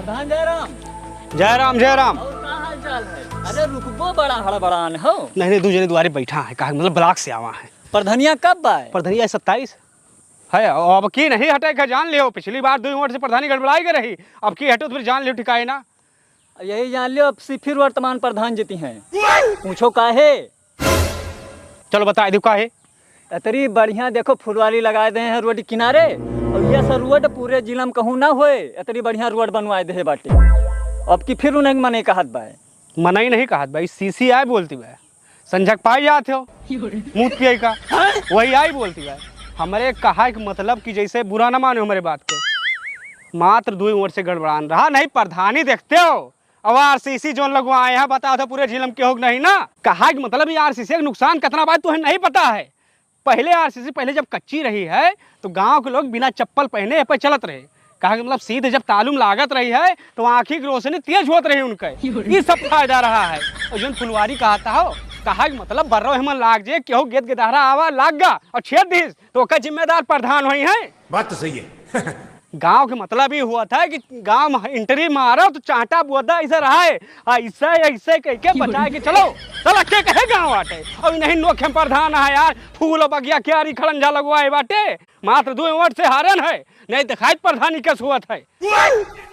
प्रधान जयराम। जयराम जयराम। और का हाल चाल है? अरे रुकबो बड़ा हड़बड़ान हो। नहीं दूसरे द्वारे बैठा है कहा मतलब ब्लॉक से आवा है। प्रधानिया कब आए? प्रधानिया 27 है। अब की नहीं हटे का जान लियो, पिछली बार 2 वोट से प्रधानी गड़बड़ाई के रही, अब की हटो तो फिर जान लियो ठिकाए ना। यही जान लियो अब फिर वर्तमान प्रधान जीती हैं। पूछो काहे? चलो बता दो काहे। इतनी बढ़िया देखो फुलवारी लगाए दे हैं रोड किनारे, और ये सब रोड पूरे जिला में कहूँ ना होए, इतनी बढ़िया रोड बनवाए दे बाटे। अब की फिर उन्हें मने कहत बा, मना ही नहीं कहत भाई, सीसी आई बोलती है संझक पाई जाते हो मुँह पिया का वही आई बोलती है। हमारे कहा कि मतलब कि जैसे बुरा ना मानो हमारे बात को, मात्र 2 वोट से गड़बड़ान रहा नहीं प्रधानी देखते हो। अब आरसीसी जो लगवाए हैं बता दो पूरे जिले में के हो नहीं ना। कहा कि मतलब ये आरसीसी का नुकसान कितना बात तुम्हें नहीं पता है। पहले आरसीसी पहले जब कच्ची रही है तो गांव के लोग बिना चप्पल पहने पे चलत रहे। कहा कि मतलब सीधे जब तालुम लागत रही है तो आँखी की रोशनी तेज होत रही उनके, ये सब फायदा रहा है। और जो फुलवारी कहता हो, कहा कि मतलब बर्रो हमन लाग जे केहू गेद गेदारा आवा लाग गा और छेद दिस तो उसका जिम्मेदार प्रधान हुई है। बात तो सही है। गांव के मतलब ये हुआ था कि गांव में एंट्री मारो तो चांटा बुआदा ऐसा रहा है, ऐसे ऐसे कह के बचाए कि चलो चल के कहे गाँव बाटे। और नहीं नोखे प्रधान है यार, फूल बगिया क्यारी खड़ंजा लगवाए बाटे, मात्र 2 वोट से हारन है, नहीं दिखाई प्रधानी कैसे हुआ था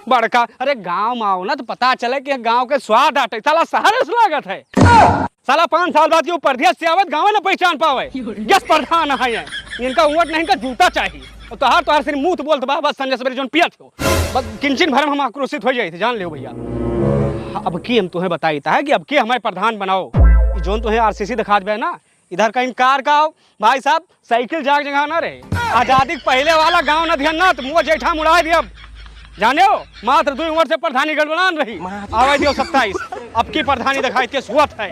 बड़का। अरे गांव में आओ ना तो पता चले कि गांव के स्वाद आटे, साला शहर से लागत है। साला 5 साल बाद ये परदेश से आवत गाँव ना पहचान पावे यस प्रधान है। इनका वोट नहीं, इनका जूता चाहिए। तो हर सिर्फ मुंह तो बोलते बस संजय सवेरे जोन पियत हो बस किंचन भर में हम आक्रोशित हो जाए थे, जान लियो भैया। अब की हम तुम्हें बताईता है कि अब की हमारे प्रधान बनाओ, जोन तुम्हें आरसीसी दिखा दे ना इधर का इनकार का हो भाई साहब, साइकिल जाग जगह ना रहे। आजादी पहले वाला गाँव ना ध्यान ना तो मुँह जेठा मुड़ा दिया। अब जाने हो मात्र 2 वोट से प्रधानी गड़बड़ान रही, आवाज दियो 27 अब की प्रधानी दिखाई के सुअत है।